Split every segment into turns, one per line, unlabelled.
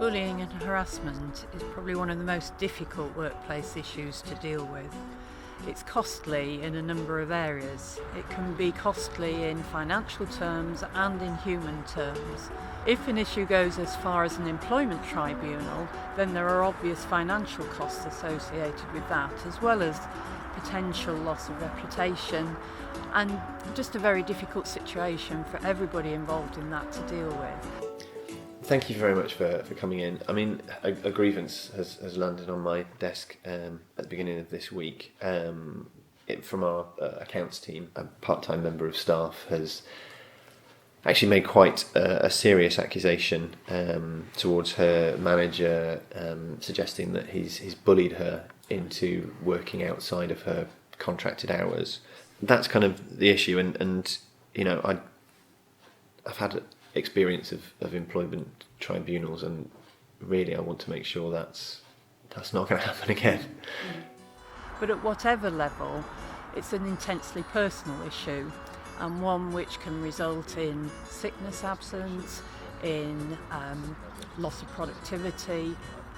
Bullying and harassment is probably one of the most difficult workplace issues to deal with. It's costly in a number of areas. It can be costly in financial terms and in human terms. If an issue goes as far as an employment tribunal, then there are obvious financial costs associated with that, as well as potential loss of reputation and just a very difficult situation for everybody involved in that to deal with.
Thank you very much for coming in. I mean, a grievance has landed on my desk at the beginning of this week. From our accounts team, a part-time member of staff has actually made quite a serious accusation towards her manager, suggesting that he's bullied her into working outside of her contracted hours. That's kind of the issue, and you know, I've had experience of employment tribunals, and really I want to make sure that's not going to happen again.
But at whatever level, it's an intensely personal issue, and one which can result in sickness absence, in loss of productivity,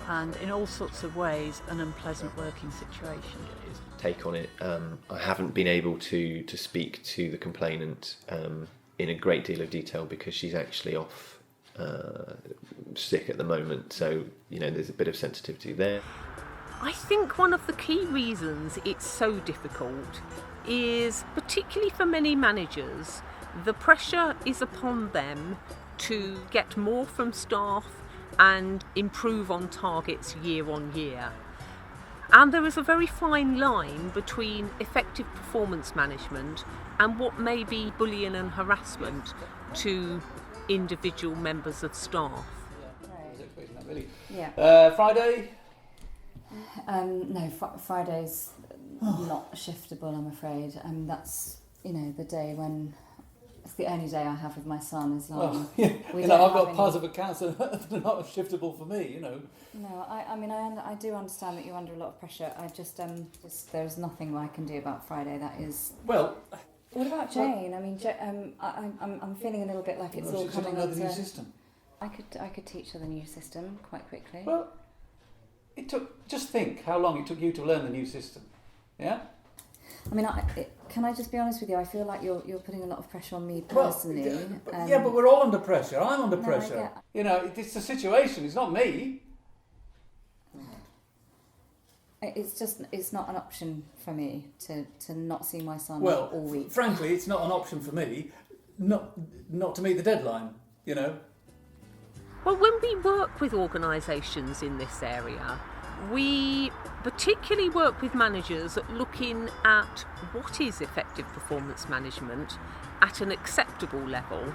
and in all sorts of ways an unpleasant working situation.
Take on it. I haven't been able to speak to the complainant in a great deal of detail because she's actually off sick at the moment, so you know there's a bit of sensitivity there.
I think one of the key reasons it's so difficult is, particularly for many managers, the pressure is upon them to get more from staff and improve on targets year on year. And there is a very fine line between effective performance management and what may be bullying and harassment to individual members of staff.
Yeah. Friday?
No, Friday's not shiftable, I'm afraid. That's, the day when it's the only day I have with my son as long.
Well, yeah. I've got part of accounts that are not shiftable for me,
No, I do understand that you're under a lot of pressure. I just there's nothing I can do about Friday. That is.
Well.
What about Jane? I'm feeling a little bit like it's all coming
onto the new system.
I could teach her the new system quite quickly.
Well, just think how long it took you to learn the new system. Yeah.
Can I just be honest with you? I feel like you're putting a lot of pressure on me personally.
But we're all under pressure. I'm under pressure. It's the situation. It's not me.
It's not an option for me to not see my son
all
week.
Frankly, it's not an option for me not to meet the deadline,
Well, when we work with organisations in this area, we particularly work with managers at looking at what is effective performance management at an acceptable level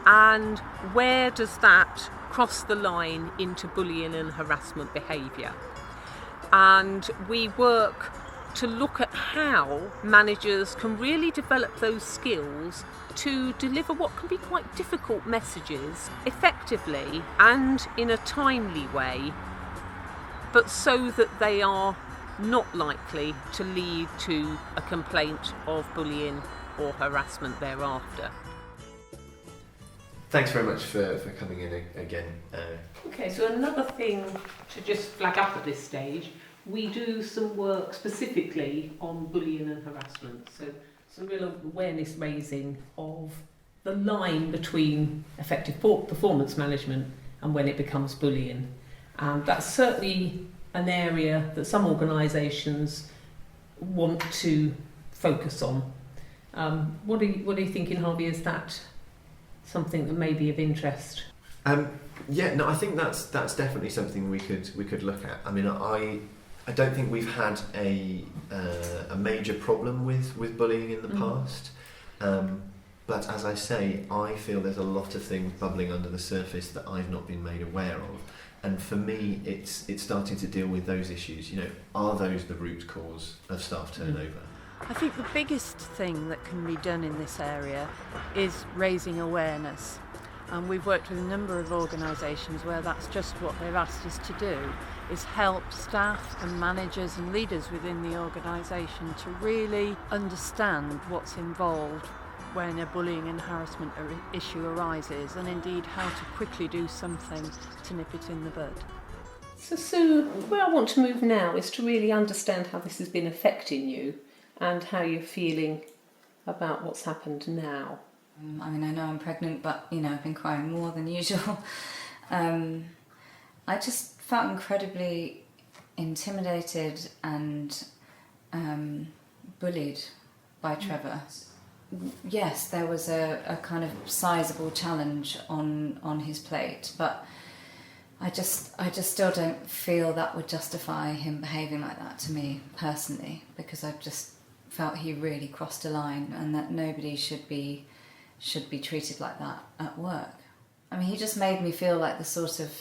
and where does that cross the line into bullying and harassment behaviour. And we work to look at how managers can really develop those skills to deliver what can be quite difficult messages effectively and in a timely way, but so that they are not likely to lead to a complaint of bullying or harassment thereafter.
Thanks very much for coming in again.
Okay, so another thing to just flag up at this stage, we do some work specifically on bullying and harassment, so some real awareness raising of the line between effective performance management and when it becomes bullying. That's certainly an area that some organisations want to focus on. What are you thinking, Harvey? Is that something that may be of interest?
I think that's definitely something we could look at. I don't think we've had a major problem with bullying in the past, but as I say, I feel there's a lot of things bubbling under the surface that I've not been made aware of, and for me, it's starting to deal with those issues. Are those the root cause of staff turnover?
I think the biggest thing that can be done in this area is raising awareness. And we've worked with a number of organisations where that's just what they've asked us to do, is help staff and managers and leaders within the organisation to really understand what's involved when a bullying and harassment issue arises, and indeed how to quickly do something to nip it in the bud.
So Sue, where I want to move now is to really understand how this has been affecting you and how you're feeling about what's happened now.
I mean, I know I'm pregnant, but, I've been crying more than usual. I just felt incredibly intimidated and bullied by Trevor. Yes, there was a kind of sizable challenge on his plate, but I just still don't feel that would justify him behaving like that to me personally, because I just felt he really crossed a line, and that nobody should be treated like that at work. I mean, he just made me feel like the sort of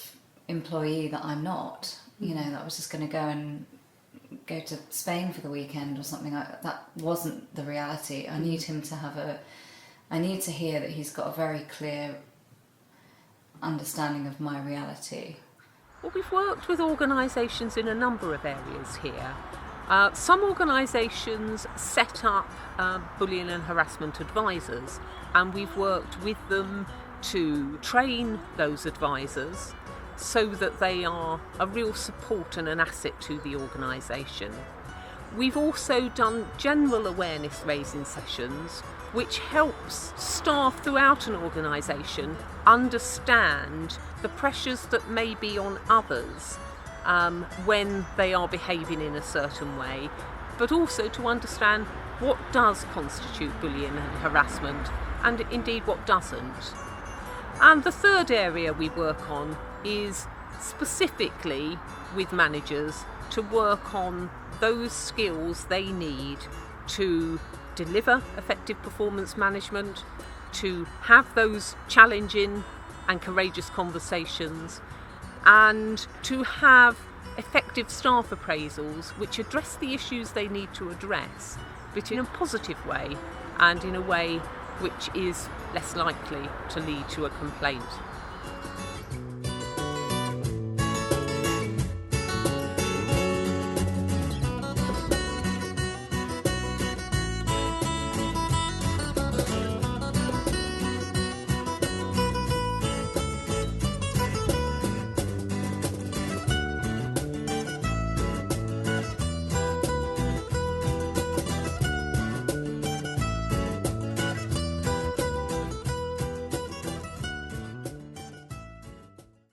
employee that I'm not. That I was just going to go to Spain for the weekend or something like that. That wasn't the reality. I need him to I need to hear that he's got a very clear understanding of my reality.
Well, we've worked with organisations in a number of areas here. Some organisations set up bullying and harassment advisors, and we've worked with them to train those advisors so that they are a real support and an asset to the organisation. We've also done general awareness raising sessions, which helps staff throughout an organisation understand the pressures that may be on others when they are behaving in a certain way, but also to understand what does constitute bullying and harassment, and indeed what doesn't. And the third area we work on is specifically with managers to work on those skills they need to deliver effective performance management, to have those challenging and courageous conversations, and to have effective staff appraisals which address the issues they need to address, but in a positive way and in a way which is less likely to lead to a complaint.